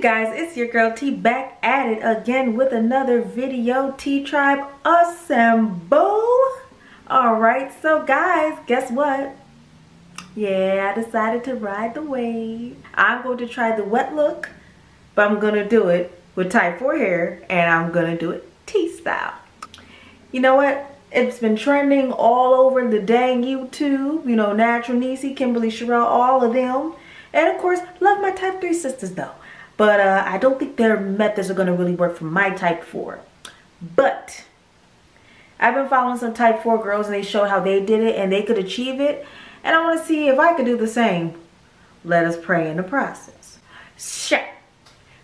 Guys, it's your girl T back at it again with another video. T Tribe assemble. Alright, so guys, guess what? Yeah, I decided to ride the wave. I'm going to try the wet look, but I'm going to do it with type 4 hair, and I'm going to do it T style. You know what? It's been trending all over the dang YouTube. You know, Natural Niecy, Kimberly Sherelle, all of them. And of course, love my type 3 sisters though. But I don't think their methods are going to really work for my type 4. But I've been following some type 4 girls and they showed how they did it and they could achieve it. And I want to see if I could do the same. Let us pray in the process. Sure.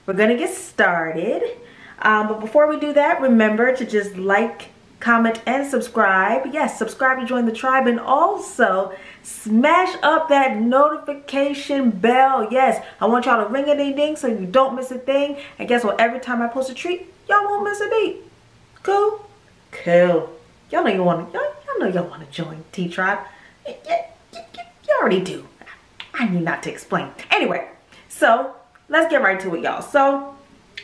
We're going to get started. But before we do that, remember to just like, comment, and subscribe. Yes, subscribe to join the tribe, and also smash up that notification bell. Yes, I want y'all to ring a ding ding so you don't miss a thing. And guess what? Every time I post a treat, y'all won't miss a beat. Cool? Cool. Y'all know y'all want to join T Tribe. You already do. I need not to explain. Anyway, so let's get right to it, y'all. So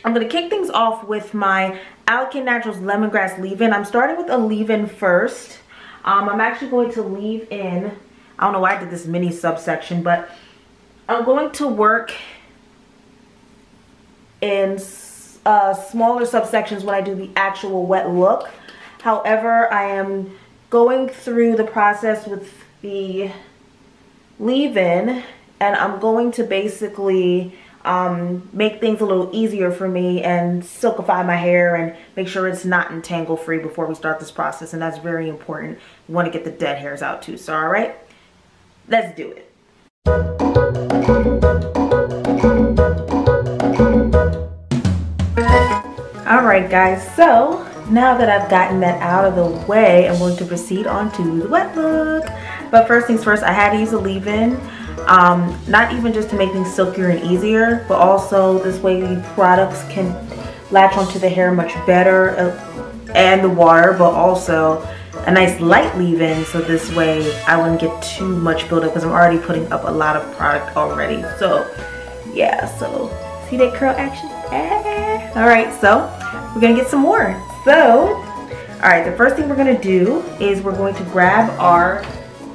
I'm going to kick things off with my Alikay Naturals Lemongrass leave-in. I'm starting with a leave-in first. I'm actually going to leave in, I don't know why I did this mini subsection, but I'm going to work in smaller subsections when I do the actual wet look. However, I am going through the process with the leave-in, and I'm going to basically make things a little easier for me and silkify my hair and make sure it's not entangle free before we start this process, and that's very important. You want to get the dead hairs out too. So all right, let's do it. All right guys, so now that I've gotten that out of the way, I'm going to proceed on to the wet look. But first things first, I had to use a leave-in. Not even just to make things silkier and easier, but also this way the products can latch onto the hair much better, and the water, but also a nice light leave-in, so this way I wouldn't get too much buildup because I'm already putting up a lot of product already. So yeah, so see that curl action? Alright, so we're gonna get some more. So alright, the first thing we're gonna do is we're going to grab our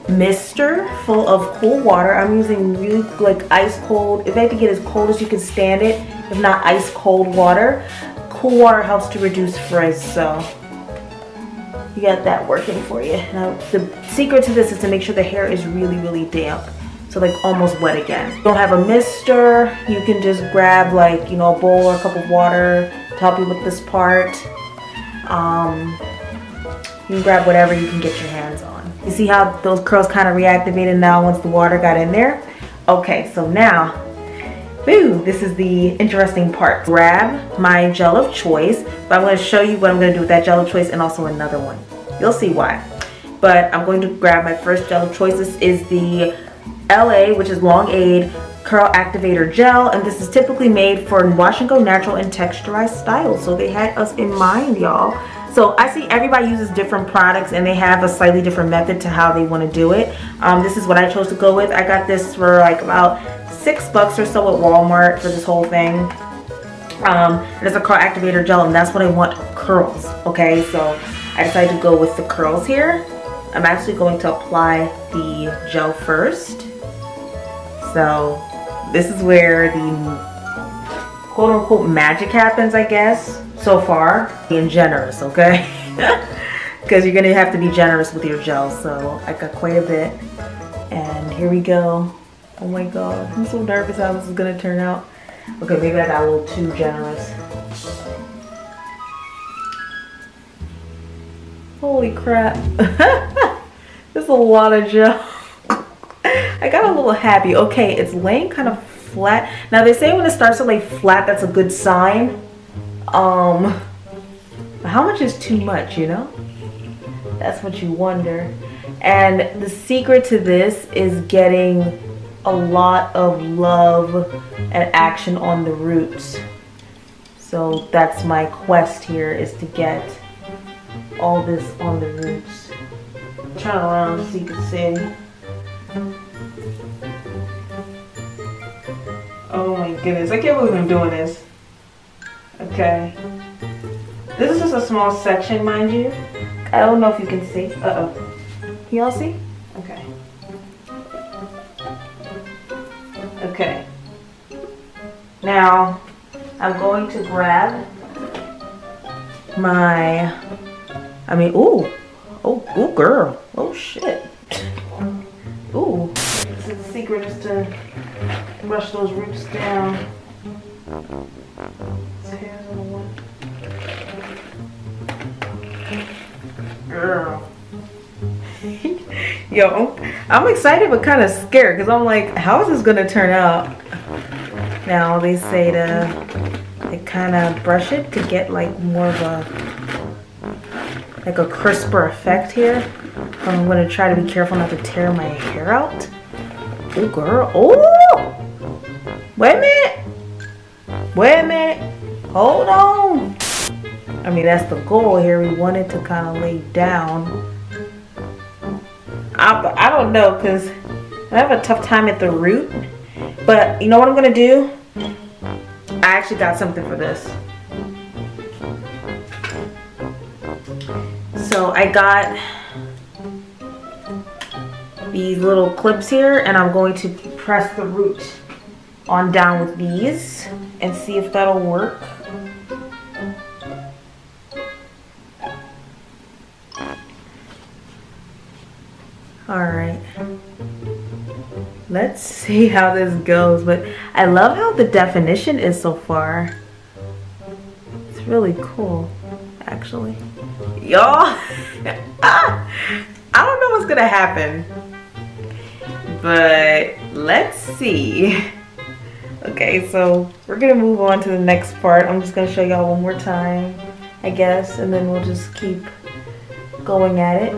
mister full of cool water. I'm using really like ice cold. If I have to get as cold as you can stand it, if not ice cold water. Cool water helps to reduce frizz, so you got that working for you. Now the secret to this is to make sure the hair is really damp, so like almost wet again. If you don't have a mister, you can just grab like, you know, a bowl or a cup of water to help you with this part. You can grab whatever you can get your hands on. You see how those curls kind of reactivated now once the water got in there? Okay, so now, boo, this is the interesting part. Grab my gel of choice, but I'm going to show you what I'm going to do with that gel of choice and also another one. You'll see why. But I'm going to grab my first gel of choice. This is the LA, which is Long Aid Curl Activator Gel, and this is typically made for wash and go natural and texturized styles. So they had us in mind, y'all. So I see everybody uses different products and they have a slightly different method to how they want to do it. This is what I chose to go with. I got this for like about $6 or so at Walmart for this whole thing. There's a curl activator gel, and that's what I want, curls. Okay, so I decided to go with the curls here. I'm actually going to apply the gel first. So this is where the quote unquote magic happens, I guess. So far, being generous, okay? Because you're gonna have to be generous with your gel. So I got quite a bit, and here we go. Oh my god, I'm so nervous how this is gonna turn out. Okay, maybe I got a little too generous. Holy crap. There's a lot of gel. I got a little happy. Okay, it's laying kind of flat. Now they say when it starts to lay flat, that's a good sign. How much is too much, you know? That's what you wonder. And the secret to this is getting a lot of love and action on the roots. So that's my quest here, is to get all this on the roots. Turn around so you can see. Oh my goodness, I can't believe I'm doing this. Okay. This is just a small section, mind you. I don't know if you can see. Uh-oh. Can y'all see? Okay. Okay. Now, I'm going to grab my, ooh, girl. Oh, shit. Ooh. This is the secret, is to brush those roots down. Hairs on the one. Girl. Yo, I'm excited but kind of scared because I'm like, how is this gonna turn out? Now they say to kind of brush it to get like more of a crisper effect here. I'm gonna try to be careful not to tear my hair out. Oh girl, oh! Wait a minute! Wait a minute! Hold on! I mean, that's the goal here. We want it to kind of lay down. I don't know, because I have a tough time at the root. But you know what I'm going to do? I actually got something for this. So I got these little clips here, and I'm going to press the root on down with these and see if that'll work. Alright, let's see how this goes, but I love how the definition is so far. It's really cool, actually. Y'all, I don't know what's gonna happen, but let's see. Okay, so we're gonna move on to the next part. I'm just gonna show y'all one more time, I guess, and then we'll just keep going at it.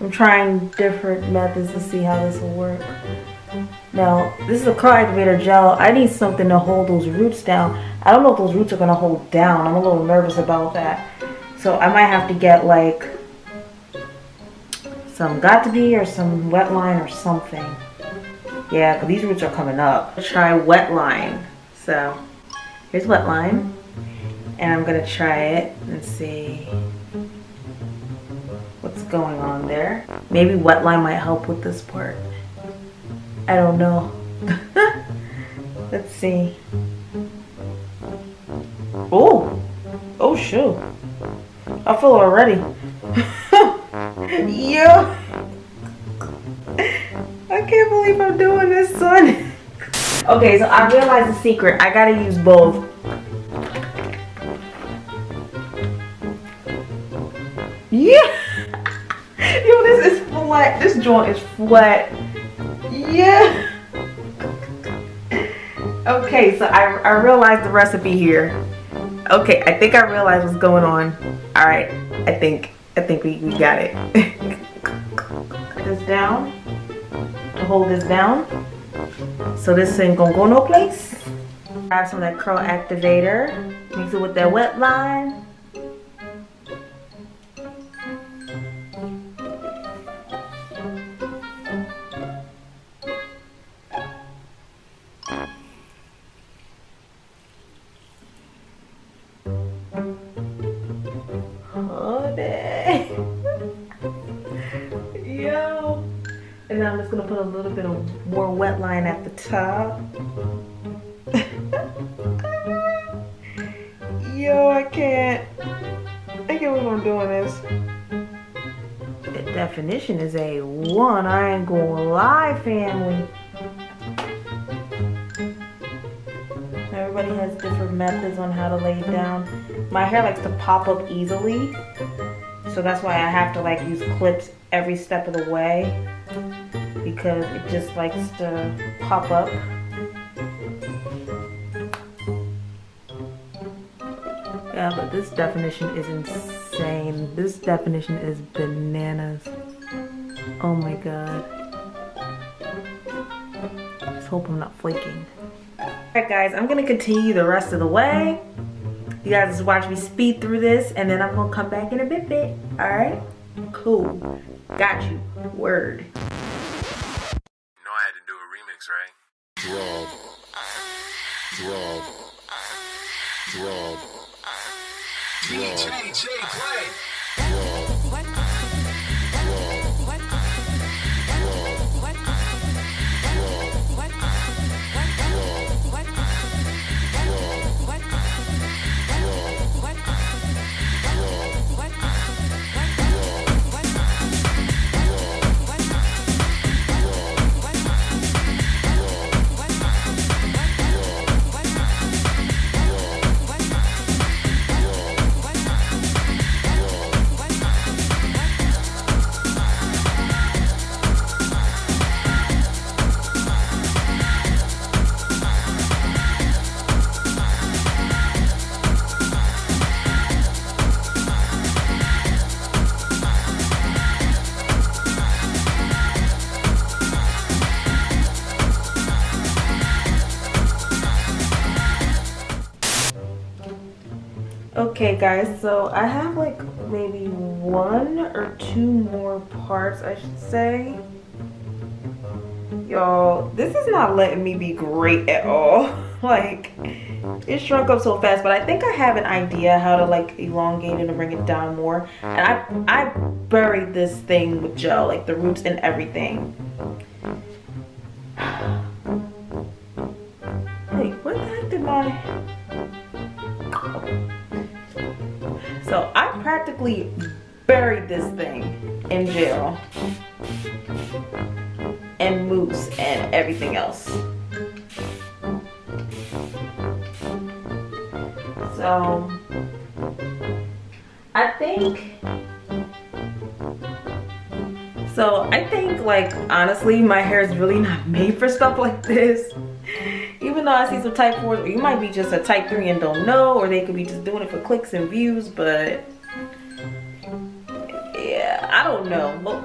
I'm trying different methods to see how this will work. Now, this is a curl activator gel. I need something to hold those roots down. I don't know if those roots are gonna hold down. I'm a little nervous about that. So I might have to get like some Got2b or some Wetline or something. Yeah, because these roots are coming up. Let's try Wetline. So here's Wetline. And I'm gonna try it and see what's going on there. Maybe Wetline might help with this part. I don't know. Let's see. Oh! Oh shoot. I feel it already. Yo! I can't believe I'm doing this, son. Okay, so I realized the secret. I gotta use both. Yeah! Yo, this is flat. This joint is flat. Yeah. Okay, so I realized the recipe here. Okay, I think I realized what's going on. All right, I think we got it. Put this down to hold this down. So this ain't gonna go no place. Grab some of that curl activator. Mix it with that Wetline. Yo, and now I'm just gonna put a little bit of more Wetline at the top. Yo, I can't believe I'm doing this. The definition is A1. I ain't gonna lie, family. Everybody has different methods on how to lay it down. My hair likes to pop up easily, so that's why I have to like use clips every step of the way, because it just likes to pop up. Yeah, but this definition is insane. This definition is bananas. Oh my god. Just hope I'm not flaking. Alright guys, I'm gonna continue the rest of the way. You guys just watch me speed through this, and then I'm gonna come back in a bit. Alright? Cool. Got you. Word. You know I had to do a remix, right? Drug. DJ play. Okay guys, so I have like maybe 1 or 2 more parts, I should say. Y'all, this is not letting me be great at all. Like, it shrunk up so fast, but I think I have an idea how to like elongate it and bring it down more. And I buried this thing with gel, like the roots and everything. Wait, what the heck did my... So I practically buried this thing in gel and mousse and everything else. So I think like honestly my hair is really not made for stuff like this. Even though I see some type 4s, or you might be just a type 3 and don't know, or they could be just doing it for clicks and views, but yeah, I don't know. Well,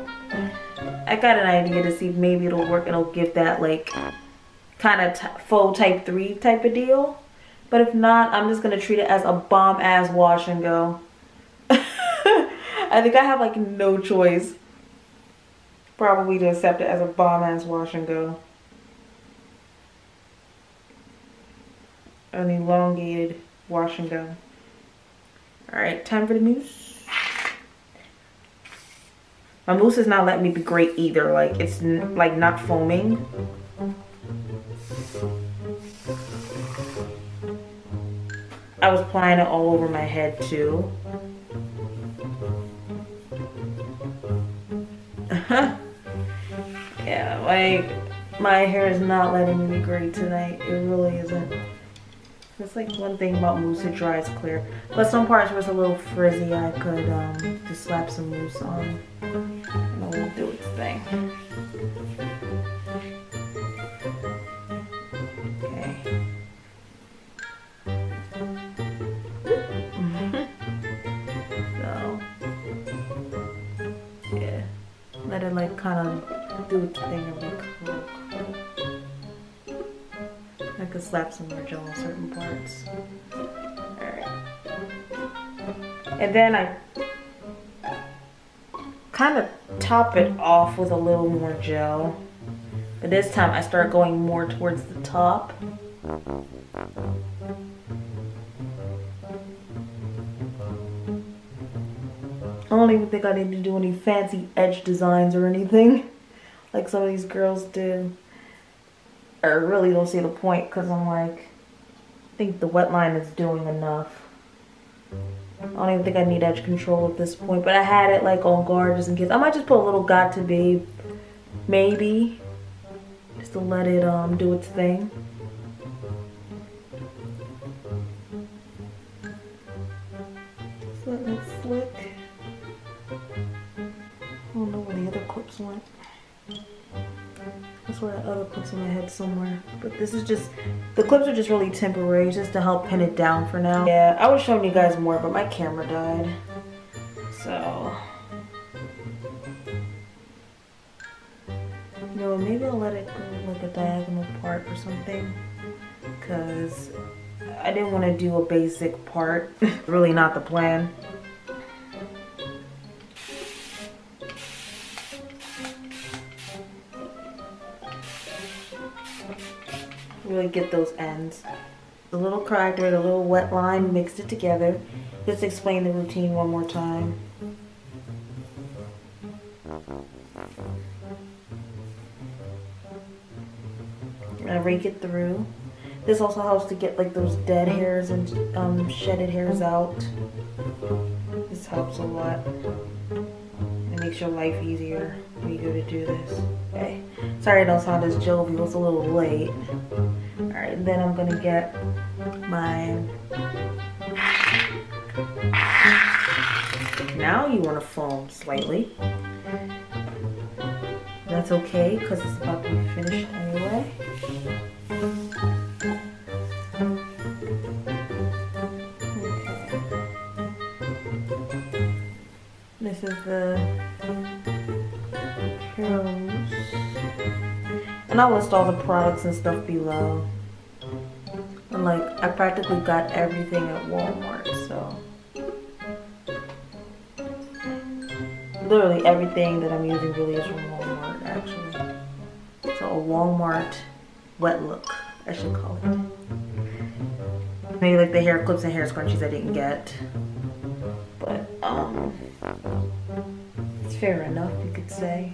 I got an idea to see if maybe it'll work and it'll give that like kind of faux type 3 type of deal. But if not, I'm just gonna treat it as a bomb ass wash and go. I think I have like no choice probably to accept it as a bomb ass wash and go. An elongated wash and go. Alright, time for the mousse. My mousse is not letting me be great either. Like, it's like not foaming. I was applying it all over my head too. Yeah, like my hair is not letting me be great tonight. It really isn't. That's like one thing about mousse, it dries clear. But some parts where it's a little frizzy, I could just slap some mousse on and it'll do its thing. Okay. So, yeah. Let it like kind of do its thing and look cool. I could slap some more gel on certain parts. Alright. And then I kind of top it off with a little more gel. But this time I start going more towards the top. I don't even think I need to do any fancy edge designs or anything like some of these girls do. I really don't see the point because I'm like, I think the Wetline is doing enough. I don't even think I need edge control at this point, but I had it like on guard just in case. I might just put a little got to be, maybe, just to let it do its thing. Just let it slick. I don't know where the other clips went. That's where the other clips in my head somewhere. But this is just, the clips are just really temporary, just to help pin it down for now. Yeah, I was showing you guys more, but my camera died. So, you know, maybe I'll let it go like a diagonal part or something. Because I didn't want to do a basic part. Really not the plan. Really get those ends. A little Activator, a little Wetline, mixed it together. Just explain the routine one more time. And rake it through. This also helps to get like those dead hairs and shedded hairs out. This helps a lot. It makes your life easier when you go to do this. Okay. Sorry I don't sound as jovial, it's a little late. Alright, then I'm gonna get my... Now you want to foam slightly. That's okay, because it's about to be finished anyway. This is the Mousse. And I'll list all the products and stuff below. And like, I practically got everything at Walmart, so. Literally everything that I'm using really is from Walmart, actually. So a Walmart wet look, I should call it. Maybe like the hair clips and hair scrunchies I didn't get. But, it's fair enough, you could say.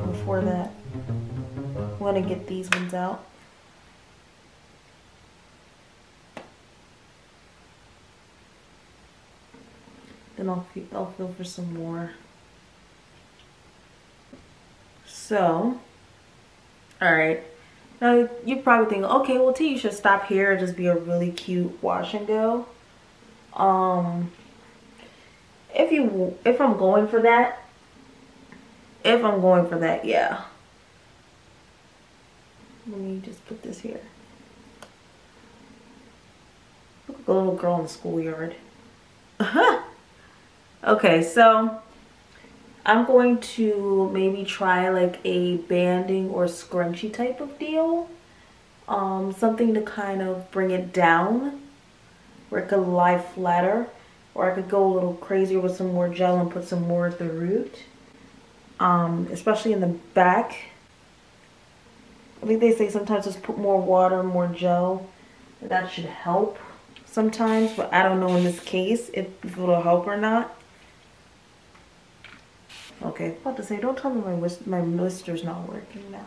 Before that, I want to get these ones out. Then I'll feel for some more. So, alright. Now, you probably think, okay, well, T, you should stop here and just be a really cute wash and go. If I'm going for that, yeah. Let me just put this here. Look like a little girl in the schoolyard. Okay, so I'm going to maybe try like a banding or scrunchie type of deal. Something to kind of bring it down where it could lie flatter. Or I could go a little crazier with some more gel and put some more at the root. Especially in the back. I think they say sometimes just put more water, more gel. That should help sometimes. But I don't know in this case if it'll help or not. Okay, I was about to say, don't tell me my blister's not working now.